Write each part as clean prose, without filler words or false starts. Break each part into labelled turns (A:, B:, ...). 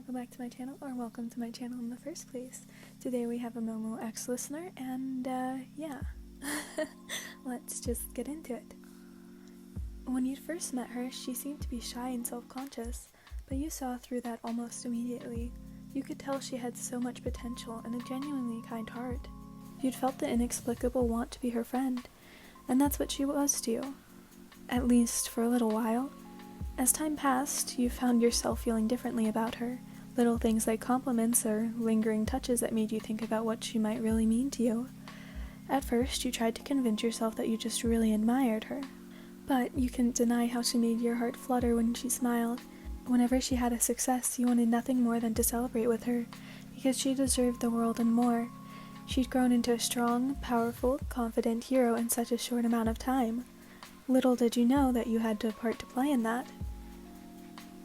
A: welcome back to my channel, or welcome to my channel in the first place. Today we have a Momo ex-listener, and yeah, let's just get into it. When you first met her, she seemed to be shy and self-conscious, but you saw through that almost immediately. You could tell she had so much potential and a genuinely kind heart. You'd felt the inexplicable want to be her friend, and that's what she was to you. At least for a little while. As time passed, you found yourself feeling differently about her. Little things like compliments or lingering touches that made you think about what she might really mean to you. At first, you tried to convince yourself that you just really admired her. But you couldn't deny how she made your heart flutter when she smiled. Whenever she had a success, you wanted nothing more than to celebrate with her, because she deserved the world and more. She'd grown into a strong, powerful, confident hero in such a short amount of time. Little did you know that you had a part to play in that.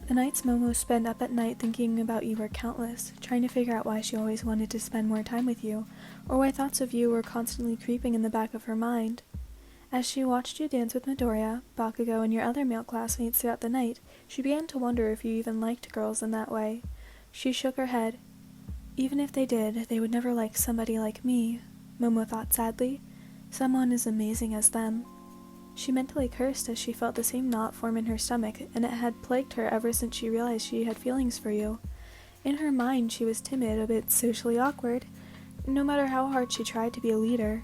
A: The nights Momo spent up at night thinking about you were countless, trying to figure out why she always wanted to spend more time with you, or why thoughts of you were constantly creeping in the back of her mind. As she watched you dance with Midoriya, Bakugo, and your other male classmates throughout the night, she began to wonder if you even liked girls in that way. She shook her head. Even if they did, they would never like somebody like me, Momo thought sadly. Someone as amazing as them. She mentally cursed as she felt the same knot form in her stomach, and it had plagued her ever since she realized she had feelings for you. In her mind, she was timid, a bit socially awkward, no matter how hard she tried to be a leader.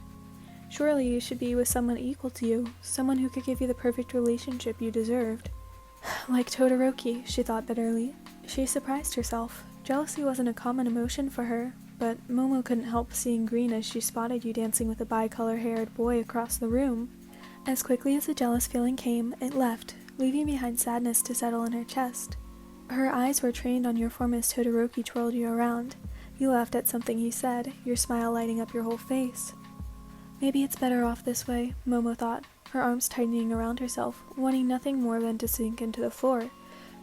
A: Surely you should be with someone equal to you, someone who could give you the perfect relationship you deserved. Like Todoroki, she thought bitterly. She surprised herself. Jealousy wasn't a common emotion for her, but Momo couldn't help seeing green as she spotted you dancing with a bicolor-haired boy across the room. As quickly as the jealous feeling came, it left, leaving behind sadness to settle in her chest. Her eyes were trained on your form as Todoroki twirled you around. You laughed at something he said, your smile lighting up your whole face. Maybe it's better off this way, Momo thought, her arms tightening around herself, wanting nothing more than to sink into the floor.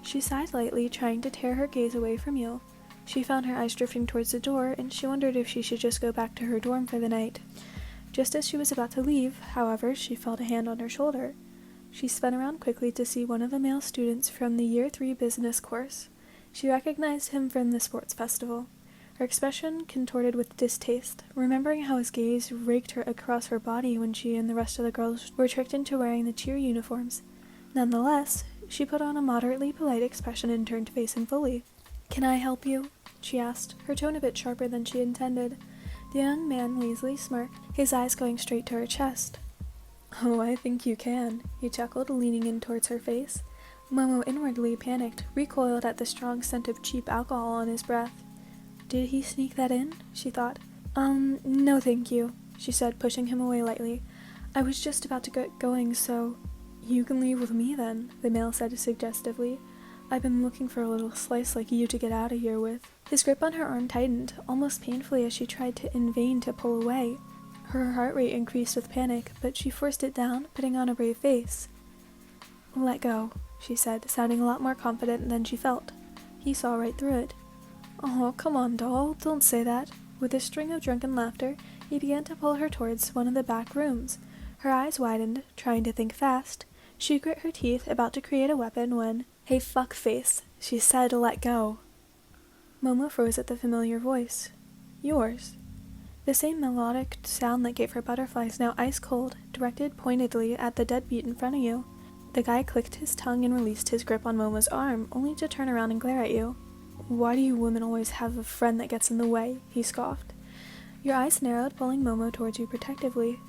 A: She sighed lightly, trying to tear her gaze away from you. She found her eyes drifting towards the door, and she wondered if she should just go back to her dorm for the night. Just as she was about to leave, however, she felt a hand on her shoulder. She spun around quickly to see one of the male students from the Year 3 business course. She recognized him from the sports festival. Her expression contorted with distaste, remembering how his gaze raked her across her body when she and the rest of the girls were tricked into wearing the cheer uniforms. Nonetheless, she put on a moderately polite expression and turned to face him fully. "Can I help you?" she asked, her tone a bit sharper than she intended. The young man lazily smirked, his eyes going straight to her chest. "Oh, I think you can," he chuckled, leaning in towards her face. Momo inwardly panicked, recoiled at the strong scent of cheap alcohol on his breath. Did he sneak that in? She thought. No thank you, she said, pushing him away lightly. I was just about to get going, so... You can leave with me then, the male said suggestively. I've been looking for a little slice like you to get out of here with. His grip on her arm tightened, almost painfully as she tried in vain to pull away. Her heart rate increased with panic, but she forced it down, putting on a brave face. Let go, she said, sounding a lot more confident than she felt. He saw right through it. Oh, come on, doll, don't say that. With a string of drunken laughter, he began to pull her towards one of the back rooms. Her eyes widened, trying to think fast. She grit her teeth, about to create a weapon when... Hey, fuckface, she said, let go. Momo froze at the familiar voice. Yours. The same melodic sound that gave her butterflies, now ice cold, directed pointedly at the deadbeat in front of you. The guy clicked his tongue and released his grip on Momo's arm, only to turn around and glare at you. Why do you women always have a friend that gets in the way? He scoffed. Your eyes narrowed, pulling Momo towards you protectively.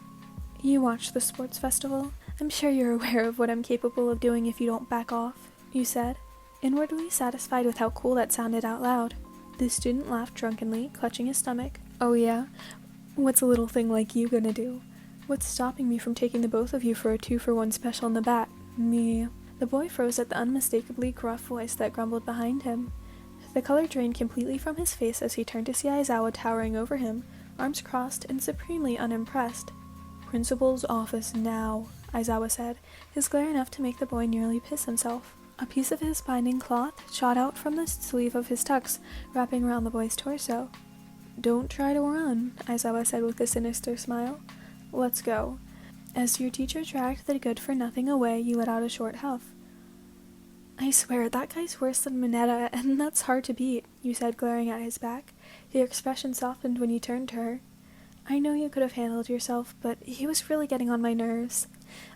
A: You watched the sports festival? I'm sure you're aware of what I'm capable of doing if you don't back off, you said, inwardly satisfied with how cool that sounded out loud. The student laughed drunkenly, clutching his stomach. Oh yeah? What's a little thing like you gonna do? What's stopping me from taking the both of you for a 2-for-1 special in the back? Me. The boy froze at the unmistakably gruff voice that grumbled behind him. The color drained completely from his face as he turned to see Aizawa towering over him, arms crossed and supremely unimpressed. Principal's office now, Aizawa said, his glare enough to make the boy nearly piss himself. A piece of his binding cloth shot out from the sleeve of his tux, wrapping around the boy's torso. Don't try to run, Aizawa said with a sinister smile. Let's go. As your teacher dragged the good-for-nothing away, you let out a short huff. I swear, that guy's worse than Mineta, and that's hard to beat, you said, glaring at his back. Your expression softened when you turned to her. I know you could have handled yourself, but he was really getting on my nerves.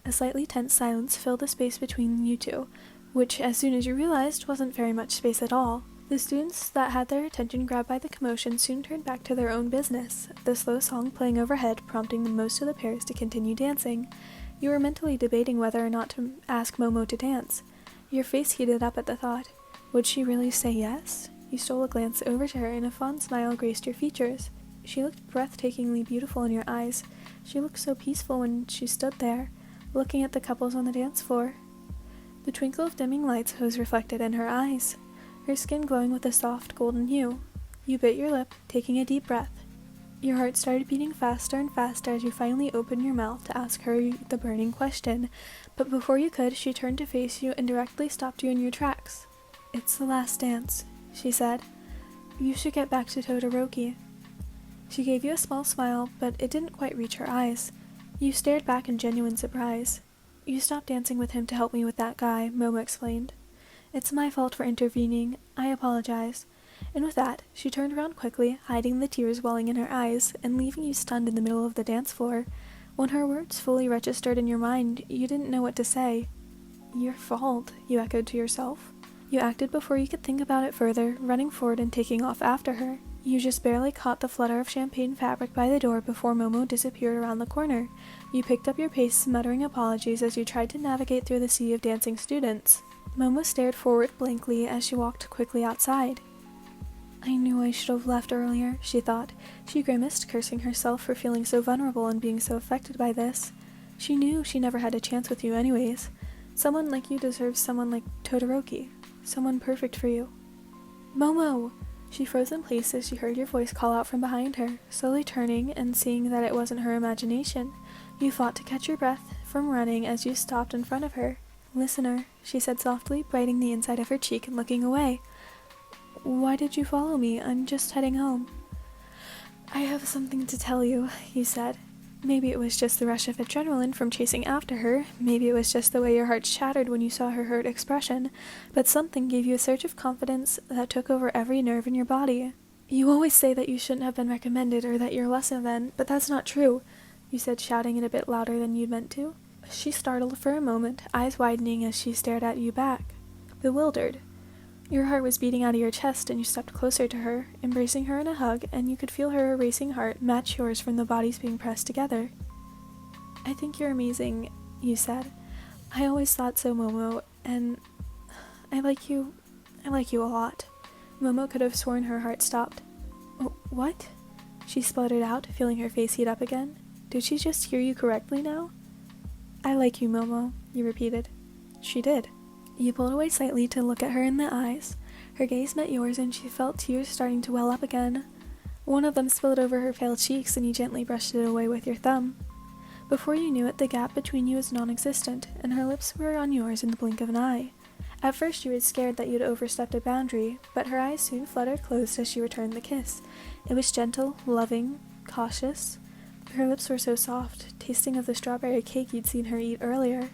A: A slightly tense silence filled the space between you two, which, as soon as you realized, wasn't very much space at all. The students that had their attention grabbed by the commotion soon turned back to their own business, the slow song playing overhead prompting most of the pairs to continue dancing. You were mentally debating whether or not to ask Momo to dance. Your face heated up at the thought. Would she really say yes? You stole a glance over to her, and a fond smile graced your features. She looked breathtakingly beautiful in your eyes. She looked so peaceful when she stood there, looking at the couples on the dance floor. The twinkle of dimming lights was reflected in her eyes, her skin glowing with a soft golden hue. You bit your lip, taking a deep breath. Your heart started beating faster and faster as you finally opened your mouth to ask her the burning question, but before you could, she turned to face you and directly stopped you in your tracks. It's the last dance, she said. You should get back to Todoroki. She gave you a small smile, but it didn't quite reach her eyes. You stared back in genuine surprise. You stopped dancing with him to help me with that guy, Momo explained. It's my fault for intervening. I apologize. And with that, she turned around quickly, hiding the tears welling in her eyes, and leaving you stunned in the middle of the dance floor. When her words fully registered in your mind, you didn't know what to say. Your fault, you echoed to yourself. You acted before you could think about it further, running forward and taking off after her. You just barely caught the flutter of champagne fabric by the door before Momo disappeared around the corner. You picked up your pace, muttering apologies as you tried to navigate through the sea of dancing students. Momo stared forward blankly as she walked quickly outside. I knew I should have left earlier, she thought. She grimaced, cursing herself for feeling so vulnerable and being so affected by this. She knew she never had a chance with you anyways. Someone like you deserves someone like Todoroki. Someone perfect for you. Momo! She froze in place as she heard your voice call out from behind her, slowly turning and seeing that it wasn't her imagination. You fought to catch your breath from running as you stopped in front of her. Listener, she said softly, biting the inside of her cheek and looking away. Why did you follow me? I'm just heading home. I have something to tell you, you said. Maybe it was just the rush of adrenaline from chasing after her, maybe it was just the way your heart shattered when you saw her hurt expression, but something gave you a surge of confidence that took over every nerve in your body. You always say that you shouldn't have been recommended or that you're less than, but that's not true, you said, shouting it a bit louder than you'd meant to. She startled for a moment, eyes widening as she stared at you back, bewildered. Your heart was beating out of your chest and you stepped closer to her, embracing her in a hug, and you could feel her racing heart match yours from the bodies being pressed together. I think you're amazing, you said. I always thought so, Momo, and I like you a lot. Momo could have sworn her heart stopped. What? She spluttered out, feeling her face heat up again. Did she just hear you correctly now? I like you, Momo, you repeated. She did. You pulled away slightly to look at her in the eyes. Her gaze met yours and she felt tears starting to well up again. One of them spilled over her pale cheeks and you gently brushed it away with your thumb. Before you knew it, the gap between you was non-existent, and her lips were on yours in the blink of an eye. At first you were scared that you'd overstepped a boundary, but her eyes soon fluttered closed as she returned the kiss. It was gentle, loving, cautious. Her lips were so soft, tasting of the strawberry cake you'd seen her eat earlier.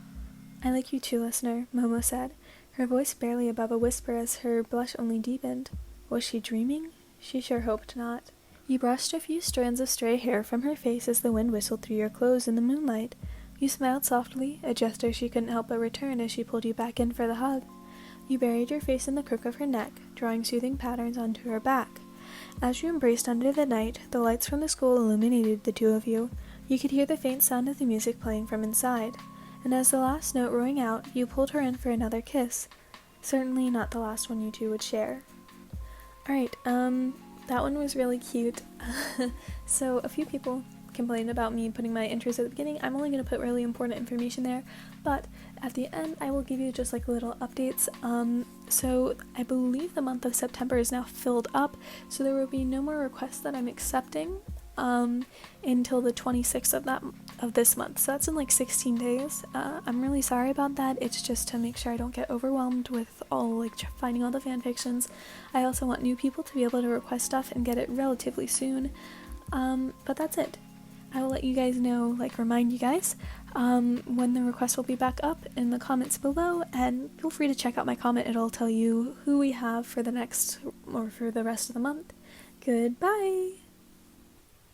A: I like you too, listener, Momo said, her voice barely above a whisper as her blush only deepened. Was she dreaming? She sure hoped not. You brushed a few strands of stray hair from her face as the wind whistled through your clothes in the moonlight. You smiled softly, a gesture she couldn't help but return as she pulled you back in for the hug. You buried your face in the crook of her neck, drawing soothing patterns onto her back. As you embraced under the night, the lights from the school illuminated the two of you. You could hear the faint sound of the music playing from inside. And as the last note rang out, you pulled her in for another kiss. Certainly not the last one you two would share. Alright, that one was really cute. So a few people complained about me putting my intros at the beginning. I'm only going to put really important information there, but at the end I will give you just like little updates. So I believe the month of September is now filled up, so there will be no more requests that I'm accepting until the 26th of this month, so that's in like 16 days. I'm really sorry about that. It's just to make sure I don't get overwhelmed with all like finding all the fan fictions. I also want new people to be able to request stuff and get it relatively soon, but that's it. I will let you guys know, like remind you guys when the request will be back up in the comments below, and feel free to check out my comment. It'll tell you who we have for the next or for the rest of the month. Goodbye!